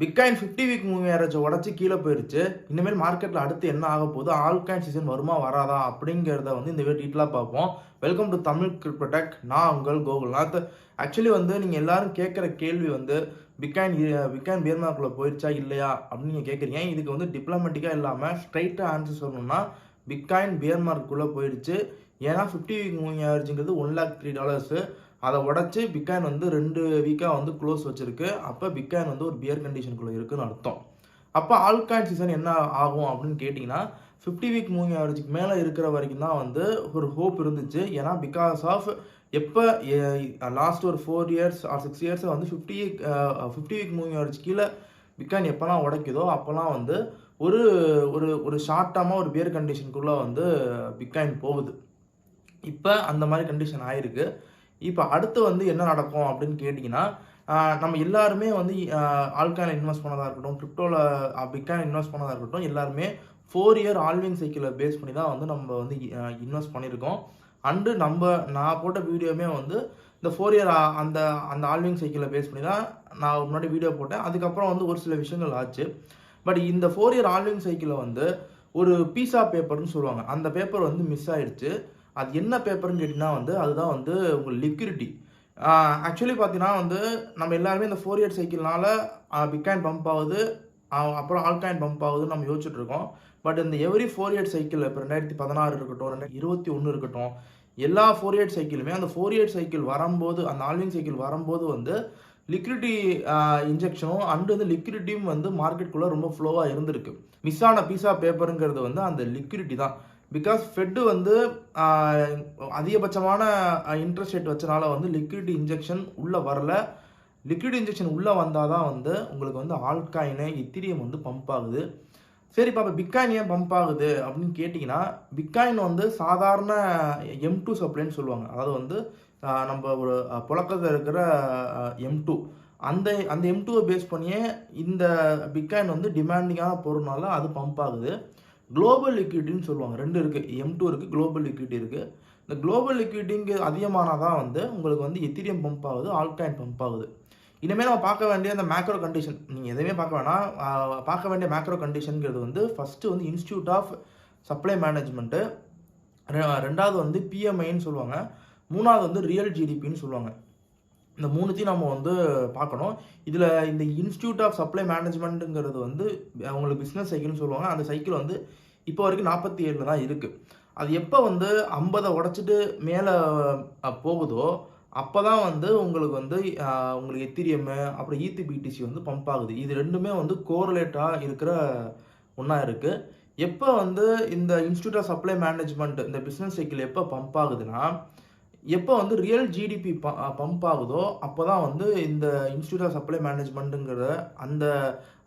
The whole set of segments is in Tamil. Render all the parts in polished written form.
பிட்காயின் 50 வீக் மூவிங் ஆவரேஜை உடச்சி கீழே போயிருச்சு. இனிமேல் மார்க்கெட்டில் அடுத்து என்ன ஆக போகுது, ஆல்காயின் சீசன் வருமா வராதா அப்படிங்கிறத வந்து இந்த வீடியோ டீட்டெயிலாக பார்ப்போம். Welcome to Tamil crypto tech. நான் உங்கள் கோகுல்நாத். ஆக்சுவலி வந்து நீங்கள் எல்லாரும் கேட்குற கேள்வி வந்து பிட்காயின் பியர் மார்க்கெட்டில் போயிருச்சா இல்லையா அப்படின்னு நீங்கள் கேட்குறீங்க. இதுக்கு வந்து டிப்ளமேட்டிக்காக இல்லாமல் ஸ்ட்ரைட்டாக ஆன்சர் சொல்லணும்னா பிட்காயின் பியர் மார்க்கெட்டுக்குள்ளே போயிடுச்சு. ஏன்னா 50 வீக் மூவிங் ஆவரேஜுங்கிறது $1,03. அதை உடச்சி பிட்காயின் வந்து 2 வீக்காக வந்து க்ளோஸ் வச்சிருக்கு. அப்போ பிட்காயின் வந்து ஒரு பியர் கண்டிஷனுக்குள்ளே இருக்குன்னு அர்த்தம். அப்போ ஆல்காயின் சீசன் என்ன ஆகும் அப்படின்னு கேட்டிங்கன்னா 50 வீக் மூவிங் ஆவரேஜுக்கு மேலே இருக்கிற வரைக்கும் தான் வந்து ஒரு ஹோப் இருந்துச்சு. ஏன்னா பிகாஸ் ஆஃப் எப்போ லாஸ்ட் ஒரு 4 இயர்ஸ் ஆர் 6 இயர்ஸ் வந்து 50 வீக் மூவிங் ஆவரேஜ் கீழே பிட்காயின் எப்போலாம் உடைக்குதோ அப்போலாம் வந்து ஒரு ஒரு ஒரு ஷார்ட் டேர்மாக ஒரு பியர் கண்டிஷனுக்குள்ளே வந்து பிட்காயின் போகுது. இப்போ அந்த மாதிரி கண்டிஷன் ஆயிருக்கு. இப்போ அடுத்து வந்து என்ன நடக்கும் அப்படின்னு கேட்டிங்கன்னா, நம்ம எல்லாருமே வந்து ஆல்காயினில் இன்வெஸ்ட் பண்ணதாக இருக்கட்டும், கிரிப்டோவில் பிட்காயின் இன்வெஸ்ட் பண்ணதாக இருக்கட்டும், எல்லாருமே 4 இயர் ஆல்விங் சைக்கிளை பேஸ் பண்ணி தான் வந்து நம்ம வந்து இன்வெஸ்ட் பண்ணியிருக்கோம். அண்டு நான் போட்ட வீடியோவுமே வந்து இந்த 4 இயர் அந்த அந்த ஆல்விங் சைக்கிளை பேஸ் பண்ணி தான் நான் முன்னாடி வீடியோ போட்டேன். அதுக்கப்புறம் வந்து ஒரு சில விஷயங்கள் ஆச்சு. பட் இந்த 4 இயர் ஆல்விங் சைக்கிளை வந்து ஒரு பீஸ் ஆஃப் பேப்பர்னு சொல்லுவாங்க. அந்த பேப்பர் வந்து மிஸ் ஆயிடுச்சு. அது என்ன பேப்பர்னு கேட்டிங்கன்னா வந்து அதுதான் வந்து உங்கள் லிக்விடிட்டி. ஆக்சுவலி பார்த்தீங்கன்னா வந்து நம்ம எல்லாருமே இந்த 4 இயர் சைக்கிள்னால பிட்காயின் பம்ப் ஆகுது, அப்புறம் ஆல்காயின் பம்ப் ஆகுதுன்னு நம்ம யோசிச்சுட்டு இருக்கோம். பட் இந்த எவ்ரி 4 இயர் சைக்கிள் இப்போ 2016 இருக்கட்டும், 2021 இருக்கட்டும், எல்லா 4 இயர் சைக்கிளுமே அந்த 4 இயர் சைக்கிள் வரும்போது, அந்த ஆல்விங் சைக்கிள் வரும்போது வந்து லிக்விடிட்டி இன்ஜெக்ஷனும் அண்டு வந்து லிக்விடிட்டியும் வந்து மார்க்கெட்டுக்குள்ளே ரொம்ப ஃப்ளோவாக இருந்திருக்கு. மிஸ் ஆன பீஸ் ஆஃப் பேப்பருங்கிறது வந்து அந்த லிக்விடிட்டி தான். பிகாஸ் ஃபெட்டு வந்து அதிகபட்சமான இன்ட்ரெஸ்ட் ரேட் வச்சனால வந்து லிக்விடிட்டி இன்ஜெக்ஷன் உள்ளே வரல. லிக்விடிட்டி இன்ஜெக்ஷன் உள்ளே வந்தால் தான் வந்து உங்களுக்கு வந்து ஆல்காயின், இத்தீரியம் வந்து பம்ப் ஆகுது. சரி, இப்போ பிட்காயின் ஏன் பம்ப் ஆகுது அப்படின்னு கேட்டிங்கன்னா, பிட்காயின் வந்து சாதாரண M2 சப்ளைன்னு சொல்லுவாங்க. அதாவது வந்து நம்ம ஒரு புழக்கத்தில் இருக்கிற M2 அந்த அந்த M2வை பேஸ் பண்ணியே இந்த பிட்காயின் வந்து டிமாண்டிங்கான பொருள்னால அது பம்ப் ஆகுது. குளோபல் லிக்விடிட்டின்னு சொல்லுவாங்க. 2 இருக்குது. M2 இருக்குது, குளோபல் லிக்விடிட்டி இருக்குது. இந்த குளோபல் லிக்விடிட்டிங்க அதிகமானால் தான் வந்து உங்களுக்கு வந்து எத்தீரியம் பம்ப் ஆகுது, ஆல்காயின் பம்ப் ஆகுது. இனிமேல் நம்ம பார்க்க வேண்டிய அந்த மேக்ரோ கண்டிஷன், நீங்கள் எதுவுமே பார்க்க வேணாம். பார்க்க வேண்டிய மேக்ரோ கண்டிஷனுங்கிறது வந்து ஃபஸ்ட்டு வந்து இன்ஸ்டியூட் ஆஃப் சப்ளை மேனேஜ்மெண்ட்டு, 2வது வந்து PMIன்னு சொல்லுவாங்க, 3வது வந்து ரியல் ஜிடிபின்னு சொல்லுவாங்க. இந்த 3த்தையும் நம்ம வந்து பார்க்கணும். இதில் இந்த இன்ஸ்டியூட் ஆஃப் சப்ளை மேனேஜ்மெண்ட்டுங்கிறது வந்து அவங்களுக்கு பிஸ்னஸ் சைக்கிள்னு சொல்லுவாங்க. அந்த சைக்கிள் வந்து இப்போ வரைக்கும் 47 தான் இருக்குது. அது எப்போ வந்து 50 உடச்சிட்டு மேலே போகுதோ அப்போ தான் வந்து உங்களுக்கு வந்து உங்களுக்கு எத்தீரியம் அப்புறம் ETH வந்து பம்ப் ஆகுது. இது ரெண்டுமே வந்து கோரிலேட்டாக இருக்கிற ஒன்றா இருக்குது. எப்போ வந்து இந்த இன்ஸ்டியூட் ஆஃப் சப்ளை மேனேஜ்மெண்ட் இந்த பிஸ்னஸ் சைக்கிள் எப்போ பம்ப் ஆகுதுன்னா, எப்போ வந்து ரியல் ஜிடிபி பம்ப் ஆகுதோ அப்போ தான் வந்து இந்த இன்ஸ்டியூட் ஆஃப் சப்ளை மேனேஜ்மெண்ட்டுங்கிற அந்த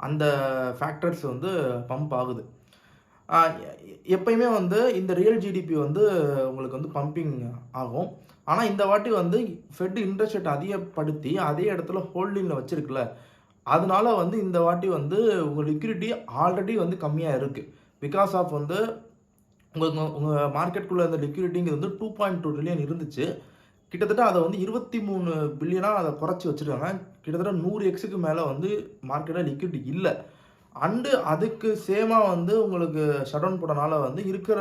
அந்த ஃபேக்டர்ஸ் வந்து பம்ப் ஆகுது. எப்பயுமே வந்து இந்த ரியல் ஜிடிபி வந்து உங்களுக்கு வந்து பம்பிங் ஆகும். ஆனால் இந்த வாட்டி வந்து ஃபெட் இன்ட்ரெஸ்ட் ரேட் அதிகப்படுத்தி அதே இடத்துல ஹோல்டிங்கில் வச்சிருக்குல்ல, அதனால வந்து இந்த வாட்டி வந்து உங்கள் லிக்விடிட்டி ஆல்ரெடி வந்து கம்மியாக இருக்குது. பிகாஸ் ஆஃப் வந்து உங்கள் மார்க்கெட்டுக்குள்ளே அந்த லிக்விடிட்டிங்கிறது வந்து 2.2 ட்ரில்லியன் இருந்துச்சு. கிட்டத்தட்ட அதை வந்து 23 பில்லியனாக அதை குறைச்சி வச்சுருக்காங்க. கிட்டத்தட்ட 100x மேலே வந்து மார்க்கெட்டில் லிக்விடிட்டி இல்லை. அண்டு அதுக்கு சேமாக வந்து உங்களுக்கு ஷட் டவுன் போட்டனால வந்து இருக்கிற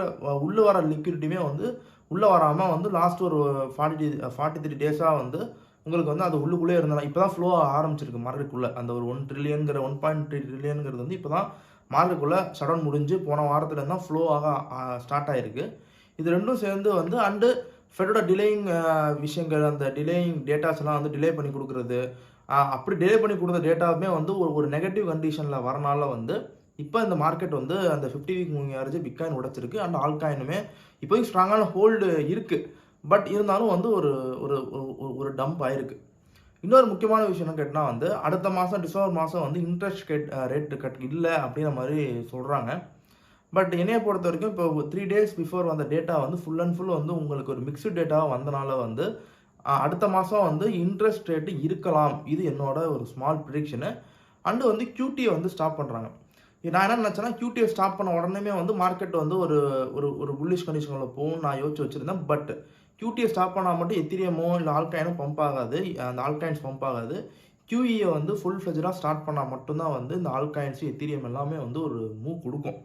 உள்ளே வர லிக்விடிட்டியுமே வந்து உள்ளே வராமல் வந்து லாஸ்ட் ஒரு 43 டேஸாக வந்து உங்களுக்கு வந்து அது உள்ளுக்குள்ளே இருந்தாலும் இப்போ தான் ஃப்ளோ ஆரம்பிச்சிருக்கு மார்க்கெட்டுக்குள்ளே. அந்த ஒரு 1.3 ட்ரில்லியனுங்கிறது வந்து இப்போ தான் மார்க்கெட்டுக்குள்ளே ஷட் டவுன் முடிஞ்சு போன வாரத்தில் தான் ஃப்ளோ ஆக ஸ்டார்ட் ஆகிருக்கு. இது ரெண்டும் சேர்ந்து வந்து அண்டு ஃபெட்டோட டிலேயிங் விஷயங்கள், அந்த டிலேயிங் டேட்டாஸ்லாம் வந்து டிலே பண்ணி கொடுக்குறது, அப்படி டிலே பண்ணி கொடுத்த டேட்டாவுமே வந்து ஒரு நெகட்டிவ் கண்டிஷனில் வரனால வந்து இப்போ இந்த மார்க்கெட் வந்து அந்த 50 வீக் மூவிங் ஆவரேஜ் பிட்காயின் உடைச்சிருக்கு. அண்ட் ஆல்காயினுமே இப்போயும் ஸ்ட்ராங்கான ஹோல்டு இருக்குது. பட் இருந்தாலும் வந்து ஒரு ஒரு ஒரு டம்ப் ஆயிருக்கு. இன்னொரு முக்கியமான விஷயம் என்ன கேட்டால் வந்து அடுத்த மாதம் டிசம்பர் மாதம் வந்து இன்ட்ரெஸ்ட் ரேட் கட் இல்லை அப்படிங்கிற மாதிரி சொல்கிறாங்க. பட் என்னையை பொறுத்த வரைக்கும் இப்போ 3 டேஸ் பிஃபோர் வந்த டேட்டா வந்து ஃபுல் அண்ட் ஃபுல் வந்து உங்களுக்கு ஒரு மிக்ஸ்டு டேட்டாக வந்தனால வந்து அடுத்த மாதம் வந்து இன்ட்ரெஸ்ட் ரேட்டு இருக்கலாம். இது என்னோட ஒரு ஸ்மால் ப்ரிடிக்ஷனு. அண்டு வந்து QTயை வந்து ஸ்டாப் பண்ணுறாங்க. நான் என்ன நினச்சேன்னா QTயை ஸ்டாப் பண்ண உடனே வந்து மார்க்கெட் வந்து ஒரு ஒரு புல்லிஷ் கண்டிஷனில் போகும்னு நான் யோசிச்சு வச்சுருந்தேன். பட் QTயை ஸ்டாப் பண்ணால் மட்டும் எத்தீரியமோ இல்லை ஆல்காயினும் பம்ப் ஆகாது, அந்த ஆல்காயின்ஸ் பம்ப் ஆகாது. QE வந்து ஃபுல் ஃப்ளெஜ்டாக ஸ்டார்ட் பண்ணால் மட்டும்தான் வந்து இந்த ஆல்காயின்ஸ் எத்தீரியம் எல்லாமே வந்து ஒரு மூவ் கொடுக்கும்.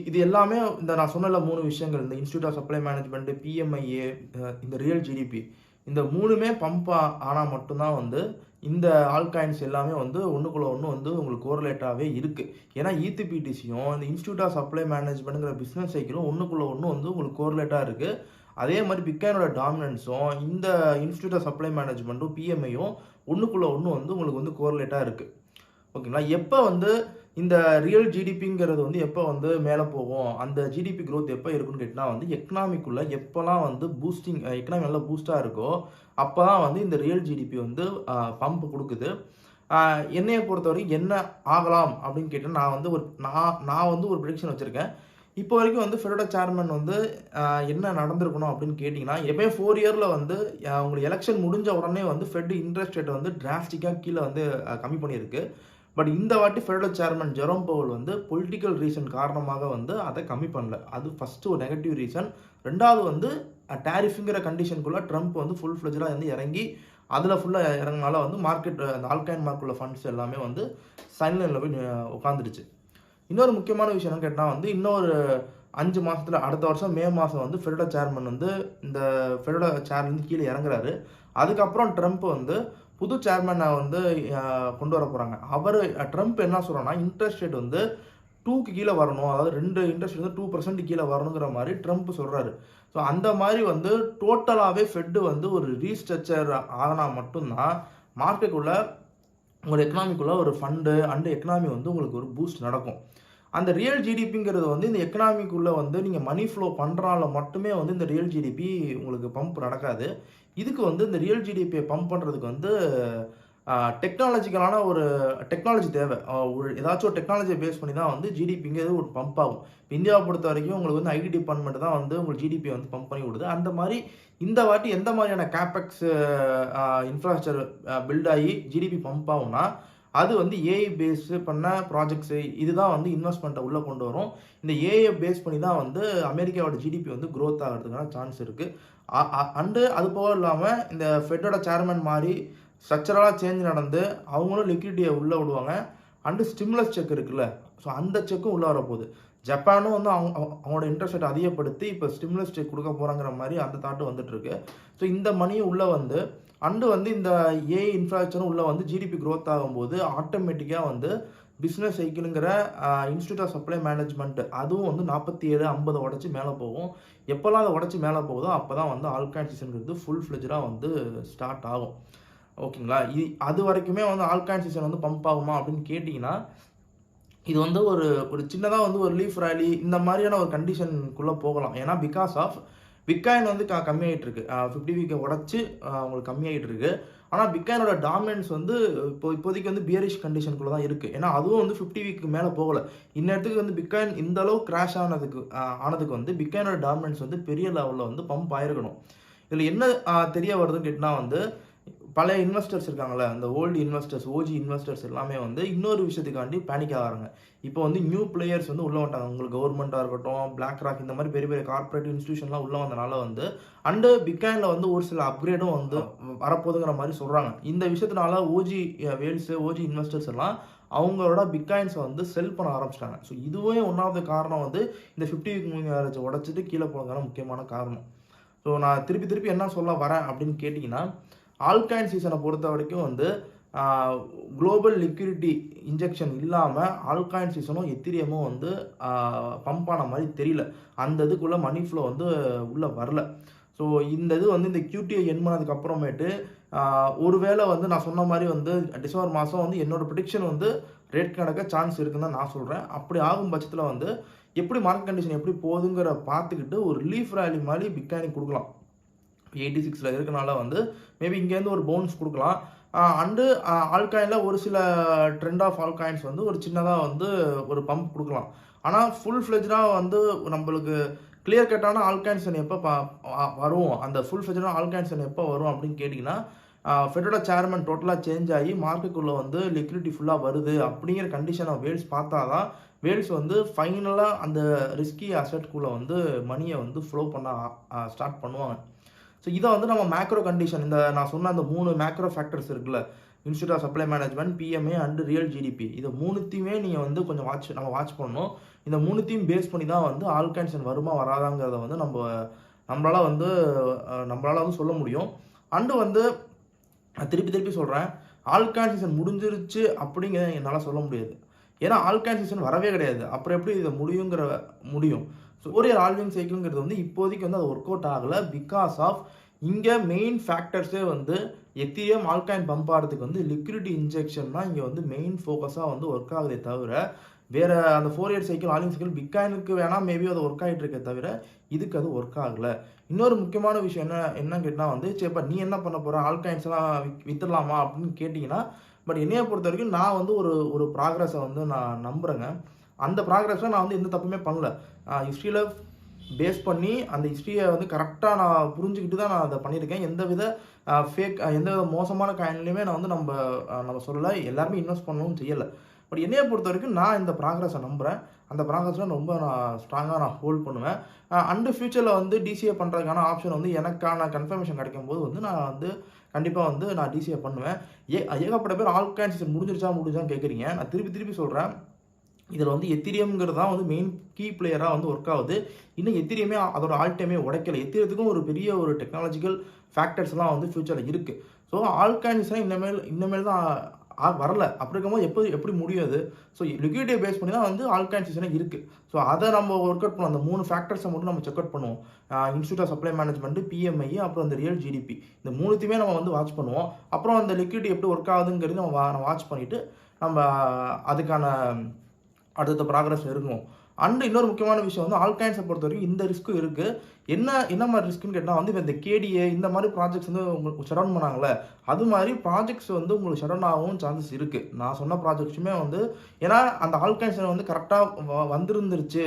இது எல்லாமே இந்த நான் சொன்னல 3 விஷயங்கள், இந்த institute of supply management, PMIA, இந்த ரியல் ஜிடிபி, இந்த 3மே பம்ப் ஆனால் மட்டும்தான் வந்து இந்த ஆல்காயின்ஸ் எல்லாமே வந்து ஒன்றுக்குள்ள ஒன்று வந்து உங்களுக்கு கோரிலேட்டாகவே இருக்குது. ஏன்னா ETPTCயும் இந்த இன்ஸ்டிடியூட் ஆஃப் சப்ளை மேனேஜ்மெண்ட்டுங்கிற பிஸ்னஸ் சைக்கிளும் ஒன்றுக்குள்ள ஒன்று வந்து உங்களுக்கு கோரிலேட்டாக இருக்குது. அதே மாதிரி பிட்காயினோட டாமினன்ஸும் இந்த இன்ஸ்டிடியூட் ஆஃப் சப்ளை மேனேஜ்மெண்ட்டும் PMIயும் ஒன்றுக்குள்ள ஒன்று வந்து உங்களுக்கு வந்து கோரிலேட்டாக இருக்குது. ஓகேங்களா? எப்போ வந்து இந்த ரியல் ஜிடிபிங்கிறது வந்து எப்போ வந்து மேலே போகும், அந்த ஜிடிபி க்ரோத் எப்போ இருக்குன்னு கேட்டால் வந்து எக்கனாமிக்குள்ளே எப்போல்லாம் வந்து பூஸ்டிங் எக்கனாமி நல்லா பூஸ்டாக இருக்கோ அப்போ தான் வந்து இந்த ரியல் ஜிடிபி வந்து பம்ப் கொடுக்குது. என்னையை பொறுத்த வரைக்கும் என்ன ஆகலாம் அப்படின்னு கேட்டால் நான் வந்து ஒரு ப்ரெடிக்ஷன் வச்சுருக்கேன். இப்போ வரைக்கும் வந்து ஃபெடோட சேர்மன் வந்து என்ன நடந்திருக்கணும் அப்படின்னு கேட்டிங்கன்னா, எப்போயும் 4 இயரில் வந்து உங்களுக்கு எலெக்ஷன் முடிஞ்ச உடனே வந்து ஃபெட் இன்ட்ரெஸ்ட் ரேட்டை வந்து டிராஸ்டிக்காக கீழே வந்து கம்மி பண்ணியிருக்கு. பட் இந்த வாட்டி ஃபெடோட சேர்மன் ஜெரோம் பவுல் வந்து பொலிட்டிக்கல் ரீசன் காரணமாக வந்து அதை கம்மி பண்ணல. அது ஃபஸ்ட்டு ஒரு நெகட்டிவ் ரீசன். ரெண்டாவது வந்து டேரிஃபுங்கிற கண்டிஷனுக்குள்ளே ட்ரம்ப் வந்து ஃபுல் ஃப்ளெஜ்டாக வந்து இறங்கி அதில் ஃபுல்லாக இறங்கினால வந்து மார்க்கெட் அந்த ஆல்காயின் மார்க்குள்ள ஃபண்ட்ஸ் எல்லாமே வந்து சைன்லைனில் போய் உட்காந்துடுச்சு. இன்னொரு முக்கியமான விஷயம் என்னன்னு கேட்டால் வந்து இன்னொரு 5 மாதத்தில் அடுத்த வருஷம் மே மாதம் வந்து ஃபெடோட சேர்மன் வந்து இந்த ஃபெடோட சேர்லேருந்து கீழே இறங்குறாரு. அதுக்கப்புறம் ட்ரம்ப் வந்து புது சேர்மனை வந்து கொண்டு வர போகிறாங்க. ட்ரம்ப் என்ன சொல்கிறாங்கன்னா, இன்ட்ரெஸ்ட் ரேட் வந்து 2க்கு கீழே வரணும், அதாவது 2 இன்ட்ரெஸ்ட் வந்து 2% கீழே வரணுங்கிற மாதிரி ட்ரம்ப் சொல்கிறாரு. ஸோ அந்த மாதிரி வந்து டோட்டலாகவே ஃபெட்டு வந்து ஒரு ரீஸ்ட்ரக்சர் ஆனால் மட்டும்தான் மார்க்கெட்டுக்குள்ளே உங்கள் எக்கனாமிக்குள்ளே ஒரு ஃபண்டு அண்டு எக்கனாமி வந்து உங்களுக்கு ஒரு பூஸ்ட் நடக்கும். அந்த ரியல் ஜிடிபிங்கிறது வந்து இந்த எக்கனாமிக்குள்ளே வந்து நீங்கள் மணி ஃப்ளோ பண்ணுறனால மட்டுமே வந்து இந்த ரியல் ஜிடிபி உங்களுக்கு பம்ப் நடக்காது. இதுக்கு வந்து இந்த ரியல் ஜிடிபியை பம்ப் பண்ணுறதுக்கு வந்து டெக்னாலஜிக்கலான ஒரு டெக்னாலஜி தேவை. ஏதாச்சும் ஒரு டெக்னாலஜியை பேஸ் பண்ணி தான் வந்து ஜிடிபிங்கிறது ஒரு பம்ப் ஆகும். இப்போ இந்தியாவை பொறுத்த வரைக்கும் உங்களுக்கு வந்து ஐடி டிபார்ட்மெண்ட் தான் வந்து உங்களுக்கு ஜிடிபியை வந்து பம்ப் பண்ணி விடுது. அந்த மாதிரி இந்த வாட்டி எந்த மாதிரியான கேபெக்ஸ் இன்ஃப்ராஸ்ட்ரக்சர் பில்ட் ஆகி ஜிடிபி பம்ப் ஆகும்னா, அது வந்து ஏஐ பேஸ் பண்ண ப்ராஜெக்ட்ஸு இதுதான் வந்து இன்வெஸ்ட்மெண்ட்டை உள்ளே கொண்டு வரும். இந்த ஏஐ பேஸ் பண்ணி தான் வந்து அமெரிக்காவோட ஜிடிபி வந்து க்ரோத் ஆகிறதுக்கான சான்ஸ் இருக்குது. அண்டு அது போக இல்லாமல் இந்த ஃபெட்டோட சேர்மன் மாதிரி ஸ்ட்ரக்சரலாக சேஞ்ச் நடந்து அவங்களும் லிக்விடிட்டியை உள்ளே விடுவாங்க. அண்டு ஸ்டிமுலஸ் செக் இருக்குல்ல, ஸோ அந்த செக்கும் உள்ளே வரப்போகுது. ஜப்பானும் வந்து அவங்களோட இன்ட்ரெஸ்ட் ரேட் அதிகப்படுத்தி இப்போ ஸ்டிமுலஸ் செக் கொடுக்க போகிறாங்கிற மாதிரி அந்த தாட்டு வந்துட்டுருக்கு. ஸோ இந்த மணியும் உள்ளே வந்து அண்டு வந்து இந்த ஏஐ இன்ஃப்ராஸ்ட்ரக்சரும் உள்ளே வந்து ஜிடிபி க்ரோத் ஆகும்போது ஆட்டோமேட்டிக்காக வந்து பிஸ்னஸ் சைக்கிளுங்கிற இன்ஸ்டியூட் ஆஃப் சப்ளை மேனேஜ்மெண்ட் அதுவும் வந்து 47, 50 உடச்சி மேலே போகும். எப்போல்லாம் அதை உடச்சி மேலே போகுதோ அப்போ தான் வந்து ஆல்காயின் சீசனுங்கிறது ஃபுல் ஃப்ளெஜ்டாக வந்து ஸ்டார்ட் ஆகும். ஓகேங்களா? அது வரைக்குமே வந்து ஆல்காயின் சீசன் வந்து பம்ப் ஆகுமா அப்படின்னு கேட்டிங்கன்னா, இது வந்து ஒரு சின்னதாக வந்து ஒரு லீஃப் ரேலி இந்த மாதிரியான ஒரு கண்டிஷனுக்குள்ளே போகலாம். ஏன்னா பிகாஸ் ஆஃப் பிட்காயின் வந்து கம்மியாகிட்டு இருக்கு. 50 வீக்கை உடச்சி உங்களுக்கு கம்மியாகிட்டு இருக்கு. ஆனால் பிட்காயினோட டாமினன்ஸ் வந்து இப்போதைக்கு வந்து பியரிஷ் கண்டிஷனுக்குள்ளே தான் இருக்குது. ஏன்னா அதுவும் வந்து 50 வீக்கு மேலே போகலை. இந்நேரத்துக்கு வந்து பிட்காயின் இந்த அளவு கிராஷ் ஆனதுக்கு வந்து பிட்காயினோட டாமினன்ஸ் வந்து பெரிய லெவலில் வந்து பம்ப் ஆயிருக்கணும். இதில் என்ன தெரிய வருதுன்னு கேட்டால் வந்து பழைய இன்வெஸ்டர்ஸ் இருக்காங்களே, அந்த ஓல்டு இன்வெஸ்டர்ஸ் ஓஜி இன்வெஸ்டர்ஸ் எல்லாமே வந்து இன்னொரு விஷயத்துக்காண்டி பேனிக் ஆகிறாங்க. இப்போ வந்து நியூ பிளேயர்ஸ் வந்து உள்ளே வந்துட்டாங்க. உங்களுக்கு கவர்மெண்ட்டாக இருக்கட்டும், பிளாக் ராக் இந்த மாதிரி பெரிய பெரிய கார்பரேட் இன்ஸ்டியூஷன்லாம் உள்ளே வந்தனால வந்து அண்டு பிட்காயினில் வந்து ஒரு சில அப்கிரேடும் வந்து வரப்போகுதுங்கிற மாதிரி சொல்கிறாங்க. இந்த விஷயத்தினால ஓஜி இன்வெஸ்டர்ஸ் எல்லாம் அவங்களோட பிட்காயின்ஸை வந்து செல் பண்ண ஆரம்பிச்சிட்டாங்க. ஸோ இதுவே ஒன்றாவது காரணம் வந்து இந்த 50 வீக் மூவிங் ஆவரேஜை உடச்சிட்டு கீழே போனதான முக்கியமான காரணம். ஸோ நான் திருப்பி என்ன சொல்ல வரேன் அப்படின்னு கேட்டிங்கன்னா, ஆல்காயின் சீசனை பொறுத்த வரைக்கும் வந்து குளோபல் லிக்விடிட்டி இன்ஜெக்ஷன் இல்லாமல் ஆல்காயின் சீசனும் எத்திரியமும் வந்து பம்ப் ஆன மாதிரி தெரியல. அந்த இதுக்குள்ளே மணி ஃப்ளோ வந்து உள்ளே வரல. ஸோ இந்த இது வந்து இந்த QTA என் பண்ணதுக்கு அப்புறமேட்டு ஒருவேளை வந்து நான் சொன்ன மாதிரி வந்து டிசம்பர் மாதம் வந்து என்னோடய ப்ரிடிக்ஷன் வந்து ரேட் நடக்க சான்ஸ் இருக்குன்னு தான் நான் சொல்கிறேன். அப்படி ஆகும் பட்சத்தில் வந்து எப்படி மார்க்கெட் கண்டிஷன் எப்படி போகுதுங்கிற பார்த்துக்கிட்டு ஒரு லீஃப் ரேலி மாதிரி பிட்காயினுக்கு கொடுக்கலாம். 86ல் இருக்கனால வந்து மேபி இங்கேருந்து ஒரு பவுன்ஸ் கொடுக்கலாம். அண்டு ஆல்காயினில் ஒரு சில ட்ரெண்ட் ஆஃப் ஆல்காயின்ஸ் வந்து ஒரு சின்னதாக வந்து ஒரு பம்ப் கொடுக்கலாம். ஆனால் ஃபுல் ஃப்ளெஜ்டாக வந்து நம்மளுக்கு கிளியர் கட்டான ஆல்காயின்சன் எப்போ வரும், அந்த ஃபுல் ஃப்ளெஜ்டான ஆல்காயின்சன் எப்போ வரும் அப்படின்னு கேட்டிங்கன்னா, ஃபெடோட சேர்மன் டோட்டலாக சேஞ்ச் ஆகி மார்க்கெட்டுக்குள்ளே வந்து லிக்விடிட்டி ஃபுல்லாக வருது அப்படிங்கிற கண்டிஷனை வேல்ஸ் பார்த்தா தான் வேல்ஸ் வந்து ஃபைனலாக அந்த ரிஸ்கி அசெட்குள்ளே வந்து மணியை வந்து ஃப்ளோ பண்ண ஸ்டார்ட் பண்ணுவாங்க. ஸோ இதை வந்து நம்ம மேக்ரோ கண்டிஷன் இந்த நான் சொன்ன அந்த 3 மேக்ரோ ஃபேக்டர்ஸ் இருக்குல்ல, institute of supply management, PMA and real GDP. இதை மூணுத்தையுமே நீங்கள் வந்து கொஞ்சம் நம்ம வாட்ச் பண்ணணும். இந்த மூணுத்தையும் பேஸ் பண்ணி தான் வந்து ஆல்கான்சன் வருமா வராதாங்கிறத வந்து நம்மளால் வந்து சொல்ல முடியும். அண்டு வந்து திருப்பி சொல்கிறேன், ஆல்கான் சீசன் முடிஞ்சிருச்சு அப்படிங்கிறத என்னால் சொல்ல முடியாது. ஏன்னா ஆல்கான் சீசன் வரவே கிடையாது. அப்புறம் எப்படி இதை முடியும். ஸோ ஃபோரியர் ஆல்விங் சைக்கிள்ங்கிறது வந்து இப்போதைக்கு வந்து அது ஒர்க் அவுட் ஆகலை. பிகாஸ் ஆஃப் இங்கே மெயின் ஃபேக்டர்ஸே வந்து எத்தீரியம் ஆல்காயின் பம்ப் ஆகிறதுக்கு வந்து லிக்விடிட்டி இன்ஜெக்ஷன் தான் இங்கே வந்து மெயின் ஃபோக்கஸாக வந்து ஒர்க் ஆகுதே தவிர, வேறு அந்த ஃபோரியர் சைக்கிள் ஆல்விங் சைக்கிள் பிட்காயினுக்கு வேணால் மேபி அது ஒர்க் ஆகிட்டு இருக்கே தவிர இதுக்கு அது ஒர்க் ஆகலை. இன்னொரு முக்கியமான விஷயம் என்னன்னு கேட்டால் வந்து, சரிப்பா நீ என்ன பண்ண போகிற, ஆல்காயின்ஸ்லாம் வித்துடலாமா அப்படின்னு கேட்டிங்கன்னா, பட் என்னையை பொறுத்த வரைக்கும் நான் வந்து ஒரு ப்ராக்ரஸை வந்து நான் நம்புகிறேங்க. அந்த ப்ராக்ரஸில் நான் வந்து எந்த தப்புமே பண்ணல. ஹிஸ்ட்ரியில் பேஸ் பண்ணி அந்த ஹிஸ்ட்ரியை வந்து கரெக்டாக நான் புரிஞ்சுக்கிட்டு தான் நான் அதை பண்ணியிருக்கேன். எந்தவித எந்தவித மோசமான காயின்லையுமே நான் வந்து நம்ம சொல்லலை. எல்லாருமே இன்வெஸ்ட் பண்ணவும் செய்யலை. பட் என்னையை பொறுத்த வரைக்கும் நான் இந்த ப்ராக்ரஸை நம்புகிறேன். அந்த ப்ராக்ரஸில் ரொம்ப ஸ்ட்ராங்காக நான் ஹோல்ட் பண்ணுவேன். அண்டு ஃபியூச்சரில் வந்து டிசிஏ பண்ணுறதுக்கான ஆப்ஷன் வந்து எனக்கான கன்ஃபர்மேஷன் கிடைக்கும் போது வந்து நான் வந்து கண்டிப்பாக வந்து நான் டிசிஏ பண்ணுவேன். ஏகப்பட்ட பேர் ஆல்காயின் சீசன் முடிஞ்சான்னு கேட்குறீங்க. நான் திருப்பி சொல்கிறேன், இதில் வந்து எத்தீரியம்ங்கிறது தான் வந்து மெயின் கீ பிளேயராக வந்து ஒர்க் ஆகுது. இன்னும் எத்தீரியமே அதோட ஆல் டைமே உடைக்கலை. எத்தீரியத்துக்கும் ஒரு பெரிய ஒரு டெக்னாலஜிக்கல் ஃபேக்டர்ஸ்லாம் வந்து ஃபியூச்சரில் இருக்குது. ஸோ ஆல்காயின்ஸ்லாம் இன்னமேல் தான் வரல. அப்படி இருக்கும்போது எப்படி முடியும் அது? ஸோ லிக்விடிட்டியை பேஸ் பண்ணி தான் வந்து ஆல்காயின் சீசனே இருக்குது. ஸோ அதை நம்ம ஒர்க் அவுட் பண்ணுவோம். அந்த 3 ஃபேக்டர்ஸை மட்டும் நம்ம செக் அவுட் பண்ணுவோம். Institute of supply management, PMI, அப்புறம் அந்த ரியல் ஜிடிபி. இந்த மூணுத்தையுமே நம்ம வந்து வாட்ச் பண்ணுவோம். அப்புறம் அந்த லிக்விடிட்டி எப்படி ஒர்க் ஆகுதுங்கிறது நம்ம வாட்ச் பண்ணிவிட்டு நம்ம அதுக்கான அடுத்த ப்ராக்ரஸ் இருக்கும். அண்ட் இன்னொரு முக்கியமான விஷயம் வந்து ஆல்காயின்ஸை பொறுத்த வரைக்கும் இந்த ரிஸ்க்கும் இருக்குது. என்ன மாதிரி ரிஸ்க்குன்னு கேட்டால் வந்து இப்போ இந்த கேடிஏ இந்த மாதிரி ப்ராஜெக்ட்ஸ் வந்து உங்களுக்கு ஷட் டவுன் பண்ணாங்களே, அது மாதிரி ப்ராஜெக்ட்ஸ் வந்து உங்களுக்கு ஷட் டவுன் ஆகவும் சான்சஸ் இருக்குது. நான் சொன்ன ப்ராஜெக்ட்ஸுமே வந்து ஏன்னா அந்த ஆல்காயின்ஸ் வந்து கரெக்டாக வந்துருந்துருச்சு,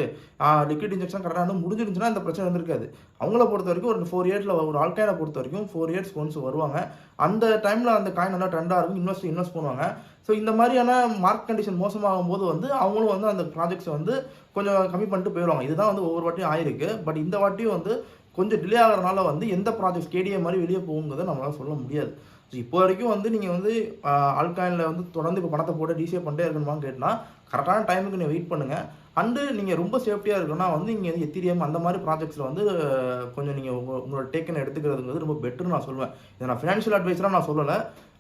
லிக்விட் இன்ஜெக்ஷன் கரெக்டாக வந்து முடிஞ்சிருந்துச்சுன்னா இந்த பிரச்சனை வந்திருக்காது. அவங்கள பொறுத்த வரைக்கும் ஒரு 4 இயர்ஸில் ஒரு ஆல்காயினை பொறுத்த வரைக்கும் 4 இயர்ஸ் ஒன்ஸ் வருவாங்க. அந்த டைமில் அந்த காயின் நல்லா ட்ரெண்டாக இருக்கும், இன்வெஸ்ட் பண்ணுவாங்க. ஸோ இந்த மாதிரியான மார்க் கண்டிஷன் மோசமாகும் போது வந்து அவங்களும் வந்து அந்த ப்ராஜெக்ட்ஸை வந்து கொஞ்சம் கம்மி பண்ணிட்டு போயிடுவாங்க. இதுதான் வந்து ஒவ்வொரு வாட்டியும் ஆயிருக்கு. பட் இந்த வாட்டியும் வந்து கொஞ்சம் டிலே ஆகிறதுனால வந்து எந்த ப்ராஜெக்ட்ஸ் கேடிஏ மாதிரி வெளியே போகுங்கிறத நம்மளால் சொல்ல முடியாது. ஸோ இப்போ வரைக்கும் வந்து நீங்கள் வந்து ஆல்காயினில் வந்து தொடர்ந்து இப்போ பணத்தை போட்டு டிசிஏ பண்ணிட்டே இருக்கணுமான்னு கேட்டால் கரெக்டான டைமுக்கு நீங்கள் வெயிட் பண்ணுங்கள். அண்டு நீங்கள் ரொம்ப சேஃப்டியாக இருக்கணும்னா வந்து நீங்கள் வந்து எத்தீரியம் அந்த மாதிரி ப்ராஜெக்ட்ஸில் வந்து கொஞ்சம் நீங்கள் உங்களோட டேக்கனை எடுத்துக்கிறதுங்கிறது ரொம்ப பெட்டர்னு நான் சொல்லுவேன். இதை நான் ஃபினான்ஷியல் அட்வைஸராக நான் சொல்லலை.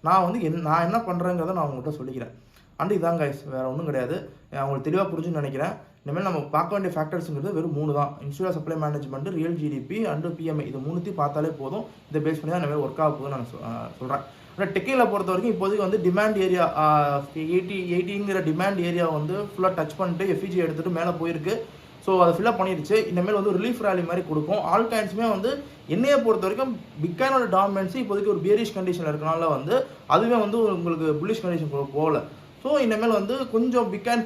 நான் வந்து நான் என்ன பண்ணுறேங்கிறத நான் உங்கள்கிட்ட சொல்லிக்கிறேன். அண்டு இதான் கைஸ், வேறு ஒன்றும் கிடையாது. உங்களுக்கு தெளிவாக புரிஞ்சுன்னு நினைக்கிறேன். இனிமேல் நம்ம பார்க்க வேண்டிய ஃபேக்டர்ஸுங்கிறது வெறும் 3 தான். Institute of supply management, real GDP and PMI. இது 3த்தையும் பார்த்தாலே போதும். இதை பேஸ் பண்ணி தான் இனிமேல் ஒர்க் ஆக போகுதுன்னு நான் சொல்கிறேன். ஆனால் டெக்னிக்கலை பொறுத்த வரைக்கும் இப்போதைக்கு வந்து டிமாண்ட் ஏரியா 80ங்கிற டிமாண்ட் ஏரியா வந்து ஃபுல்லாக டச் பண்ணிட்டு எஃபிஜி எடுத்துகிட்டு மேலே போயிருக்கு. ஸோ அதை ஃபில்லப் பண்ணிடுச்சு. இனிமேல் வந்து ரிலீஃப் ரேலி மாதிரி கொடுக்கும். ஆல்காயின்ஸுமே வந்து என்னையை பொறுத்த வரைக்கும் பிட்காயினோட டாமினன்ஸி இப்போதைக்கு ஒரு பியரிஷ் கண்டிஷனில் இருக்கனால வந்து அதுவே வந்து உங்களுக்கு புல்லிஷ் கண்டிஷன் போகல. ஸோ இனிமேல் வந்து கொஞ்சம் பிட்காயின்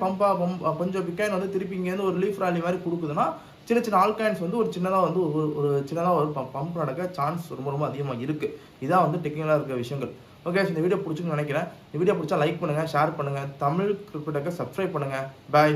கொஞ்சம் பிட்காயின் வந்து திருப்பி இங்கேருந்து ஒரு ரிலீஃப் ரேலி மாதிரி கொடுக்குதுன்னா சின்ன ஆல்காயின்ஸ் வந்து ஒரு சின்னதாக ஒரு பம்ப் நடக்க சான்ஸ் ரொம்ப அதிகமாக இருக்குது. இதான் வந்து டெக்னிக்கலாக இருக்க விஷயங்கள். ஓகே, இந்த வீடியோ பிடிச்சுன்னு நினைக்கிறேன். இந்த வீடியோ பிடிச்சா லைக் பண்ணுங்கள், ஷேர் பண்ணுங்கள், தமிழ் கிரிப்டோடெக்கை சப்ஸ்கிரைப் பண்ணுங்கள். பாய்.